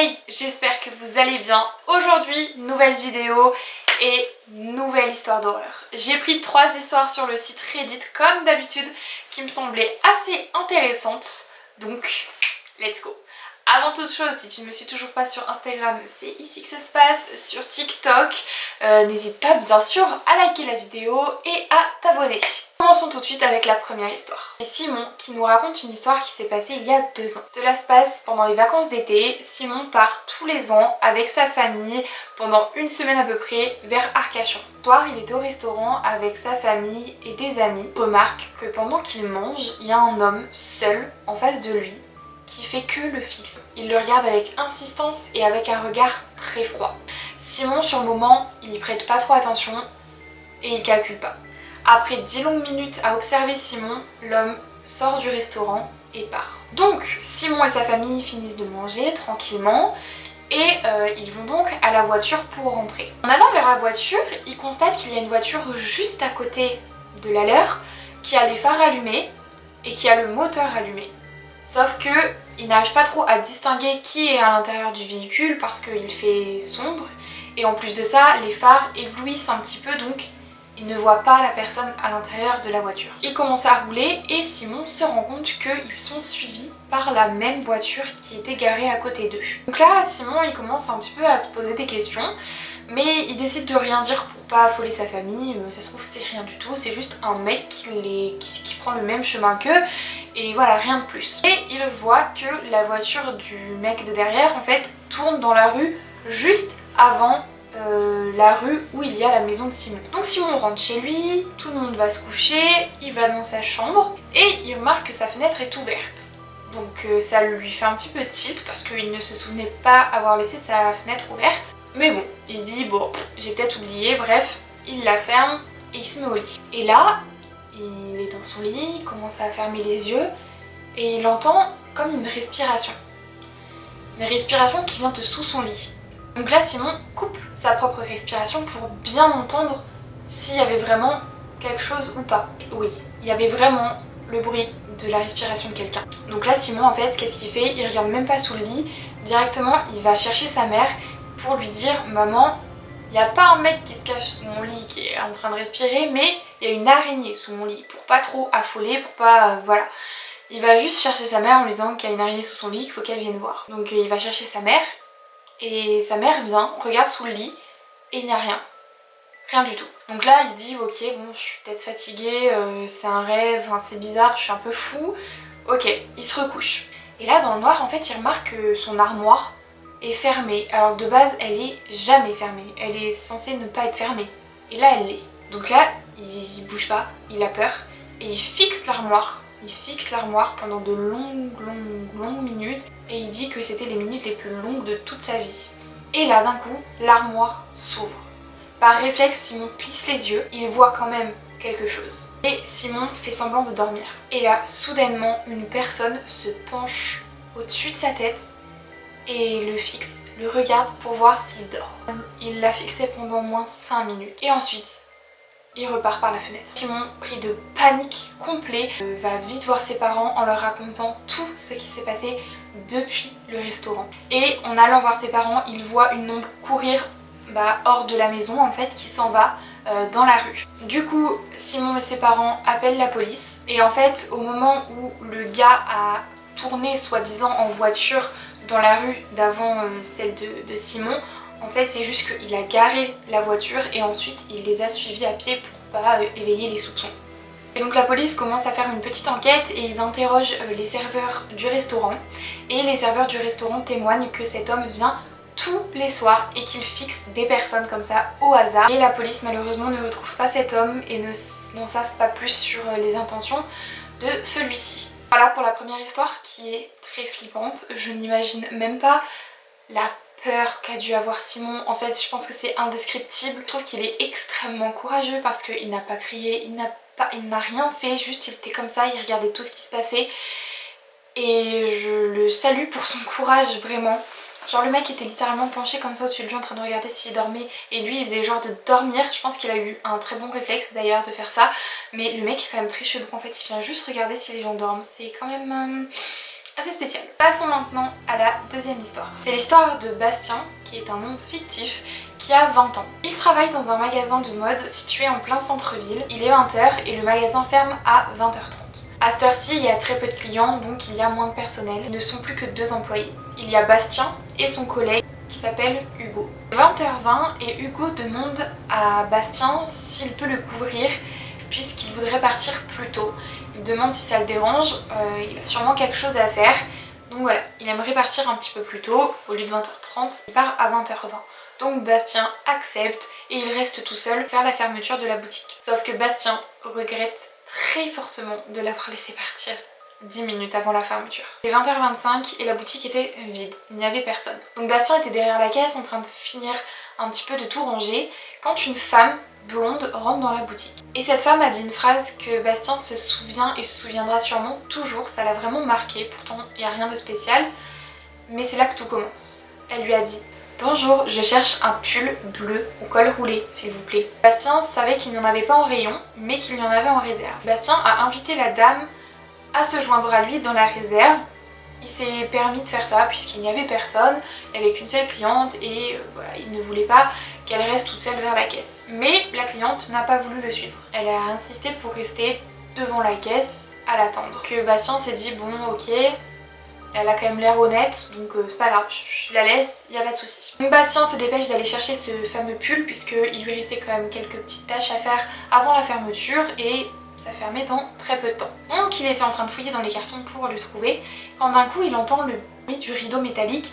Hey, j'espère que vous allez bien. Aujourd'hui, nouvelle vidéo et nouvelle histoire d'horreur. J'ai pris 3 histoires sur le site Reddit comme d'habitude qui me semblaient assez intéressantes. Donc, let's go. Avant toute chose, si tu ne me suis toujours pas sur Instagram, c'est ici que ça se passe, sur TikTok. N'hésite pas bien sûr à liker la vidéo et à t'abonner. Commençons tout de suite avec la première histoire. C'est Simon qui nous raconte une histoire qui s'est passée il y a 2 ans. Cela se passe pendant les vacances d'été. Simon part tous les ans avec sa famille pendant 1 semaine à peu près vers Arcachon. Ce soir, il était au restaurant avec sa famille et des amis. Il remarque que pendant qu'il mange, il y a un homme seul en face de lui qui fait que le fixe. Il le regarde avec insistance et avec un regard très froid. Simon, sur le moment, il y prête pas trop attention et il calcule pas. Après 10 longues minutes à observer Simon, l'homme sort du restaurant et part. Donc, Simon et sa famille finissent de manger tranquillement et ils vont donc à la voiture pour rentrer. En allant vers la voiture, ils constatent qu'il y a une voiture juste à côté de la leur qui a les phares allumés et qui a le moteur allumé. Sauf que il n'arrive pas trop à distinguer qui est à l'intérieur du véhicule parce qu'il fait sombre et en plus de ça, les phares éblouissent un petit peu donc il ne voit pas la personne à l'intérieur de la voiture. Il commence à rouler et Simon se rend compte qu'ils sont suivis par la même voiture qui était garée à côté d'eux. Donc là, Simon il commence un petit peu à se poser des questions, mais il décide de rien dire pour pas affoler sa famille. Ça se trouve c'était rien du tout, c'est juste un mec qui prend le même chemin qu'eux et voilà, rien de plus. Et il voit que la voiture du mec de derrière en fait tourne dans la rue juste avant la rue où il y a la maison de Simon. Donc Simon rentre chez lui, tout le monde va se coucher, il va dans sa chambre et il remarque que sa fenêtre est ouverte. Donc ça lui fait un petit peu tilt parce qu'il ne se souvenait pas avoir laissé sa fenêtre ouverte. Mais bon, il se dit bon, j'ai peut-être oublié, bref, il la ferme et il se met au lit. Et là, il est dans son lit, il commence à fermer les yeux et il entend comme une respiration. Une respiration qui vient de sous son lit. Donc là, Simon coupe sa propre respiration pour bien entendre s'il y avait vraiment quelque chose ou pas. Oui, il y avait vraiment le bruit de la respiration de quelqu'un. Donc là, Simon, en fait, qu'est-ce qu'il fait? Il regarde même pas sous le lit. Directement, il va chercher sa mère pour lui dire « Maman, il n'y a pas un mec qui se cache sous mon lit qui est en train de respirer, mais il y a une araignée sous mon lit. » Pour pas trop affoler, pour pas... voilà. Il va juste chercher sa mère en lui disant qu'il y a une araignée sous son lit, qu'il faut qu'elle vienne voir. Donc il va chercher sa mère. Et sa mère vient, regarde sous le lit et il n'y a rien. Rien du tout. Donc là il se dit ok bon je suis peut-être fatiguée, c'est un rêve, enfin, c'est bizarre, je suis un peu fou. Ok, il se recouche. Et là dans le noir en fait il remarque que son armoire est fermée. Alors de base elle est jamais fermée. Elle est censée ne pas être fermée. Et là elle l'est. Donc là il bouge pas, il a peur et il fixe l'armoire. Il fixe l'armoire pendant de longues minutes et il dit que c'était les minutes les plus longues de toute sa vie. Et là d'un coup, l'armoire s'ouvre. Par réflexe, Simon plisse les yeux, il voit quand même quelque chose. Et Simon fait semblant de dormir. Et là, soudainement, une personne se penche au-dessus de sa tête et le fixe, le regarde pour voir s'il dort. Il l'a fixé pendant au moins 5 minutes. Et ensuite, il repart par la fenêtre. Simon, pris de panique complet, va vite voir ses parents en leur racontant tout ce qui s'est passé depuis le restaurant. Et en allant voir ses parents, il voit une ombre courir hors de la maison en fait, qui s'en va dans la rue. Du coup, Simon et ses parents appellent la police. Et en fait, au moment où le gars a tourné soi-disant en voiture dans la rue d'avant celle de Simon, en fait c'est juste qu'il a garé la voiture et ensuite il les a suivis à pied pour pas éveiller les soupçons. Et donc la police commence à faire une petite enquête et ils interrogent les serveurs du restaurant. Et les serveurs du restaurant témoignent que cet homme vient tous les soirs et qu'il fixe des personnes comme ça au hasard. Et la police malheureusement ne retrouve pas cet homme et n'en savent pas plus sur les intentions de celui-ci. Voilà pour la première histoire qui est très flippante. Je n'imagine même pas la peur qu'a dû avoir Simon. En fait je pense que c'est indescriptible. Je trouve qu'il est extrêmement courageux parce qu'il n'a pas crié, il n'a rien fait, juste il était comme ça, il regardait tout ce qui se passait et je le salue pour son courage vraiment. Genre le mec était littéralement penché comme ça au-dessus de lui en train de regarder s'il dormait et lui il faisait genre de dormir. Je pense qu'il a eu un très bon réflexe d'ailleurs de faire ça, mais le mec est quand même très chelou en fait, il vient juste regarder si les gens dorment. C'est quand même assez spécial. Passons maintenant à la deuxième histoire. C'est l'histoire de Bastien, qui est un nom fictif, qui a 20 ans. Il travaille dans un magasin de mode situé en plein centre-ville. Il est 20h et le magasin ferme à 20h30. À cette heure-ci, il y a très peu de clients, donc il y a moins de personnel. Ils ne sont plus que 2 employés. Il y a Bastien et son collègue qui s'appelle Hugo. 20h20 et Hugo demande à Bastien s'il peut le couvrir puisqu'il voudrait partir plus tôt. Il demande si ça le dérange, il a sûrement quelque chose à faire. Donc voilà, il aimerait partir un petit peu plus tôt, au lieu de 20h30, il part à 20h20. Donc Bastien accepte et il reste tout seul faire la fermeture de la boutique. Sauf que Bastien regrette très fortement de l'avoir laissé partir 10 minutes avant la fermeture. C'était 20h25 et la boutique était vide, il n'y avait personne. Donc Bastien était derrière la caisse en train de finir un petit peu de tout ranger quand une femme blonde rentre dans la boutique. Et cette femme a dit une phrase que Bastien se souvient et se souviendra sûrement toujours, ça l'a vraiment marqué, pourtant il n'y a rien de spécial, mais c'est là que tout commence. Elle lui a dit: bonjour, je cherche un pull bleu au col roulé, s'il vous plaît. Bastien savait qu'il n'y en avait pas en rayon, mais qu'il y en avait en réserve. Bastien a invité la dame à se joindre à lui dans la réserve. Il s'est permis de faire ça puisqu'il n'y avait personne, il n'y avait qu'une seule cliente et voilà, il ne voulait pas qu'elle reste toute seule vers la caisse. Mais la cliente n'a pas voulu le suivre. Elle a insisté pour rester devant la caisse à l'attendre. Que Bastien s'est dit bon ok, elle a quand même l'air honnête, donc c'est pas grave, je la laisse, y a pas de souci. Donc Bastien se dépêche d'aller chercher ce fameux pull puisqu'il lui restait quand même quelques petites tâches à faire avant la fermeture et ça fermait dans très peu de temps. Donc il était en train de fouiller dans les cartons pour le trouver quand d'un coup il entend le bruit du rideau métallique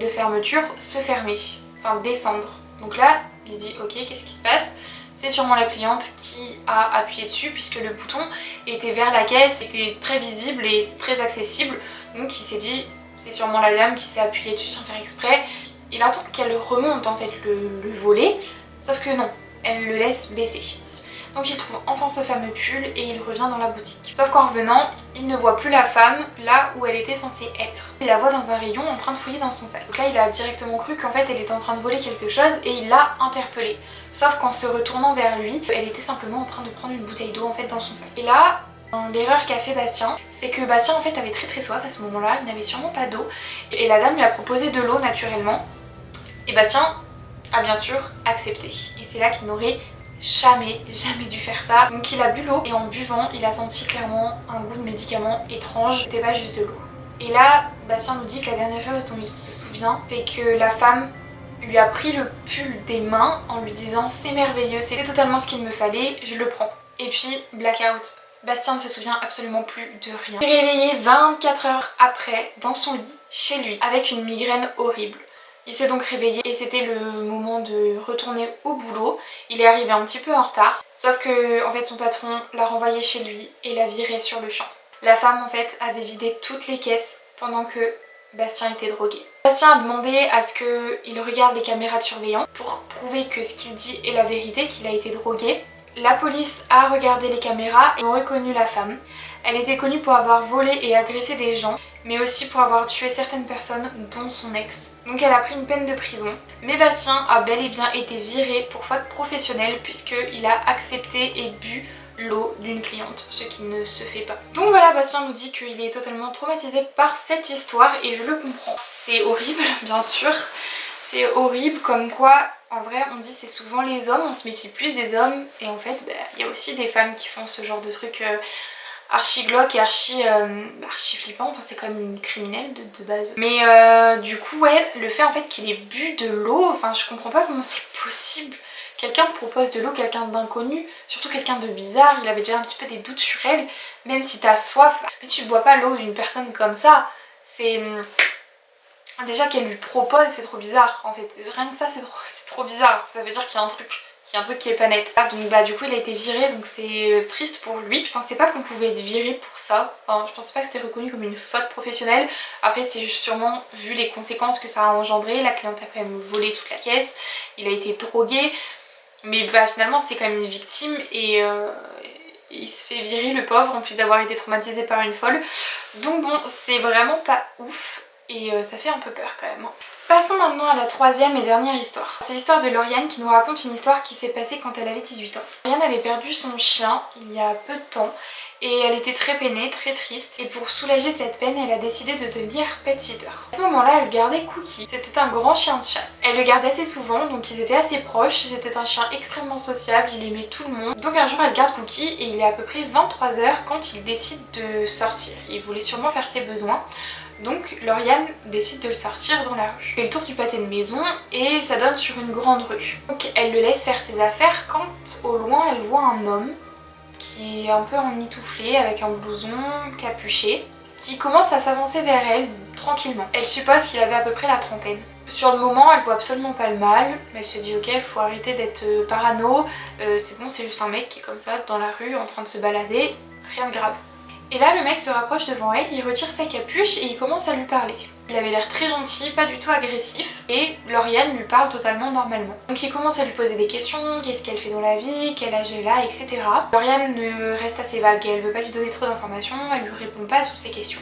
de fermeture se fermer, enfin descendre. Donc là il se dit ok, qu'est-ce qui se passe? C'est sûrement la cliente qui a appuyé dessus puisque le bouton était vers la caisse, était très visible et très accessible. Donc il s'est dit c'est sûrement la dame qui s'est appuyée dessus sans faire exprès. Il attend qu'elle remonte en fait le volet, sauf que non, elle le laisse baisser. Donc il trouve enfin ce fameux pull et il revient dans la boutique. Sauf qu'en revenant, il ne voit plus la femme là où elle était censée être. Il la voit dans un rayon en train de fouiller dans son sac. Donc là il a directement cru qu'en fait elle était en train de voler quelque chose et il l'a interpellée. Sauf qu'en se retournant vers lui, elle était simplement en train de prendre une bouteille d'eau en fait dans son sac. Et là, l'erreur qu'a fait Bastien, c'est que Bastien en fait avait très soif à ce moment-là, il n'avait sûrement pas d'eau. Et la dame lui a proposé de l'eau naturellement. Et Bastien a bien sûr accepté. Et c'est là qu'il n'aurait jamais dû faire ça. Donc il a bu l'eau et en buvant il a senti clairement un goût de médicament étrange, c'était pas juste de l'eau. Et là Bastien nous dit que la dernière chose dont il se souvient c'est que la femme lui a pris le pull des mains en lui disant c'est merveilleux, c'était totalement ce qu'il me fallait, je le prends. Et puis blackout, Bastien ne se souvient absolument plus de rien. Il s'est réveillé 24 heures après dans son lit, chez lui, avec une migraine horrible. Il s'est donc réveillé et c'était le moment de retourner au boulot. Il est arrivé un petit peu en retard, sauf que en fait son patron l'a renvoyé chez lui et l'a viré sur le champ. La femme en fait avait vidé toutes les caisses pendant que Bastien était drogué. Bastien a demandé à ce qu'il regarde les caméras de surveillance pour prouver que ce qu'il dit est la vérité, qu'il a été drogué. La police a regardé les caméras et ont reconnu la femme. Elle était connue pour avoir volé et agressé des gens, mais aussi pour avoir tué certaines personnes, dont son ex. Donc elle a pris une peine de prison. Mais Bastien a bel et bien été viré pour faute professionnelle puisqu'il a accepté et bu l'eau d'une cliente, ce qui ne se fait pas. Donc voilà, Bastien nous dit qu'il est totalement traumatisé par cette histoire et je le comprends. C'est horrible, bien sûr. C'est horrible comme quoi, en vrai, on dit c'est souvent les hommes, on se méfie plus des hommes. Et en fait, y a aussi des femmes qui font ce genre de trucs archi glauque et archi flippant, enfin c'est quand même une criminelle de base. Mais du coup ouais, le fait en fait qu'il ait bu de l'eau, enfin je comprends pas comment c'est possible. Quelqu'un propose de l'eau, quelqu'un d'inconnu, surtout quelqu'un de bizarre, il avait déjà un petit peu des doutes sur elle, même si t'as soif, mais tu ne bois pas l'eau d'une personne comme ça, c'est... Déjà qu'elle lui propose, c'est trop bizarre en fait, rien que ça c'est trop bizarre, ça veut dire qu'il y a un truc. Qui est pas net. Donc bah du coup il a été viré, donc c'est triste pour lui. Je pensais pas qu'on pouvait être viré pour ça, enfin je pensais pas que c'était reconnu comme une faute professionnelle. Après c'est sûrement vu les conséquences que ça a engendré, la cliente a quand même volé toute la caisse, il a été drogué, mais bah finalement c'est quand même une victime et il se fait virer le pauvre en plus d'avoir été traumatisé par une folle. Donc bon, c'est vraiment pas ouf et ça fait un peu peur quand même. Passons maintenant à la troisième et dernière histoire. C'est l'histoire de Lauriane qui nous raconte une histoire qui s'est passée quand elle avait 18 ans. Lauriane avait perdu son chien il y a peu de temps et elle était très peinée, très triste. Et pour soulager cette peine, elle a décidé de devenir pet-sitter. À ce moment-là, elle gardait Cookie. C'était un grand chien de chasse. Elle le gardait assez souvent, donc ils étaient assez proches. C'était un chien extrêmement sociable, il aimait tout le monde. Donc un jour, elle garde Cookie et il est à peu près 23 h quand il décide de sortir. Il voulait sûrement faire ses besoins. Donc Lauriane décide de le sortir dans la rue. Elle fait le tour du pâté de maison et ça donne sur une grande rue. Donc elle le laisse faire ses affaires quand au loin elle voit un homme qui est un peu emmitouflé avec un blouson capuché qui commence à s'avancer vers elle tranquillement. Elle suppose qu'il avait à peu près la trentaine. Sur le moment, elle voit absolument pas le mal, mais elle se dit ok, faut arrêter d'être parano, c'est bon, c'est juste un mec qui est comme ça dans la rue en train de se balader, rien de grave. Et là le mec se rapproche devant elle, il retire sa capuche et il commence à lui parler. Il avait l'air très gentil, pas du tout agressif, et Lauriane lui parle totalement normalement. Donc il commence à lui poser des questions, qu'est-ce qu'elle fait dans la vie, quel âge elle a, etc. Lauriane reste assez vague, elle veut pas lui donner trop d'informations, elle lui répond pas à toutes ces questions.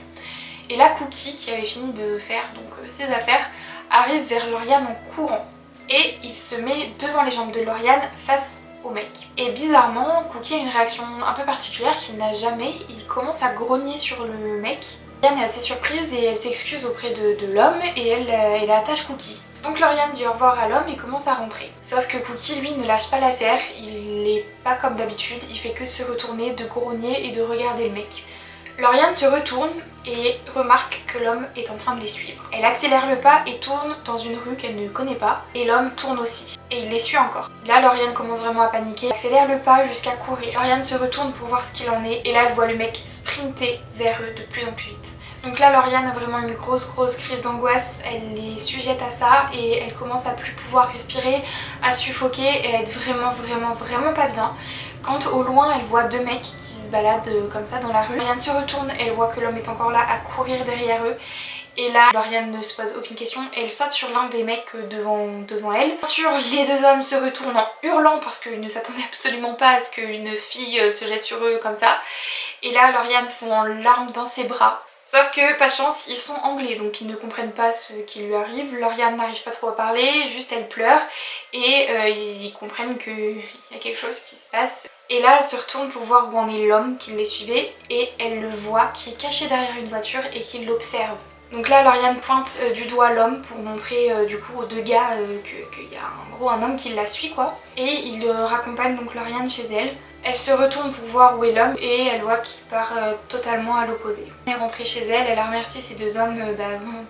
Et là Cookie, qui avait fini de faire donc ses affaires, arrive vers Lauriane en courant. Et il se met devant les jambes de Lauriane face au mec. Et bizarrement, Cookie a une réaction un peu particulière qu'il n'a jamais. Il commence à grogner sur le mec. Lauriane est assez surprise et elle s'excuse auprès de l'homme et elle attache Cookie. Donc Lauriane dit au revoir à l'homme et commence à rentrer. Sauf que Cookie lui ne lâche pas l'affaire, il est pas comme d'habitude, il fait que se retourner, de grogner et de regarder le mec. Lauriane se retourne et remarque que l'homme est en train de les suivre. Elle accélère le pas et tourne dans une rue qu'elle ne connaît pas. Et l'homme tourne aussi. Et il les suit encore. Là, Lauriane commence vraiment à paniquer. Elle accélère le pas jusqu'à courir. Lauriane se retourne pour voir ce qu'il en est. Et là, elle voit le mec sprinter vers eux de plus en plus vite. Donc là, Lauriane a vraiment une grosse crise d'angoisse. Elle est sujette à ça et elle commence à plus pouvoir respirer, à suffoquer et à être vraiment pas bien. Quand au loin, elle voit deux mecs qui se baladent comme ça dans la rue. Lauriane se retourne, elle voit que l'homme est encore là à courir derrière eux. Et là, Lauriane ne se pose aucune question, elle saute sur l'un des mecs devant elle. Bien sûr, les deux hommes se retournent en hurlant parce qu'ils ne s'attendaient absolument pas à ce qu'une fille se jette sur eux comme ça. Et là, Lauriane fond en larmes dans ses bras. Sauf que, pas de chance, ils sont anglais, donc ils ne comprennent pas ce qui lui arrive. Lauriane n'arrive pas trop à parler, juste elle pleure. Et ils comprennent qu'il y a quelque chose qui se passe. Et là, elle se retourne pour voir où en est l'homme qui les suivait. Et elle le voit, qui est caché derrière une voiture et qui l'observe. Donc là, Lauriane pointe du doigt l'homme pour montrer du coup aux deux gars qu'il y a en gros un homme qui la suit quoi. Et il raccompagne donc Lauriane chez elle. Elle se retourne pour voir où est l'homme et elle voit qu'il part totalement à l'opposé. Elle est rentrée chez elle, elle a remercié ces deux hommes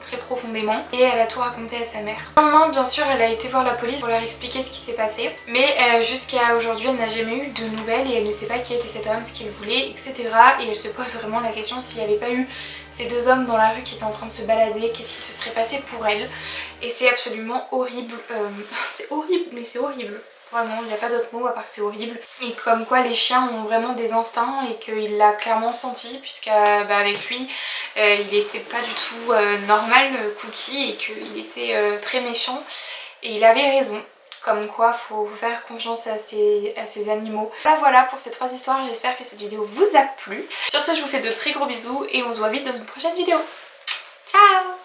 très profondément et elle a tout raconté à sa mère. Le lendemain, bien sûr, elle a été voir la police pour leur expliquer ce qui s'est passé, mais jusqu'à aujourd'hui, elle n'a jamais eu de nouvelles et elle ne sait pas qui était cet homme, ce qu'il voulait, etc. Et elle se pose vraiment la question s'il n'y avait pas eu ces deux hommes dans la rue qui étaient en train de se balader, qu'est-ce qui se serait passé pour elle. Et c'est absolument horrible, c'est horrible, mais c'est horrible. Vraiment, il n'y a pas d'autre mot à part que c'est horrible. Et comme quoi les chiens ont vraiment des instincts et qu'il l'a clairement senti puisqu'avec lui, il était pas du tout normal, Cookie, et qu'il était très méfiant. Et il avait raison. Comme quoi, faut faire confiance à ces animaux. Voilà pour ces trois histoires, j'espère que cette vidéo vous a plu. Sur ce, je vous fais de très gros bisous et on se voit vite dans une prochaine vidéo. Ciao!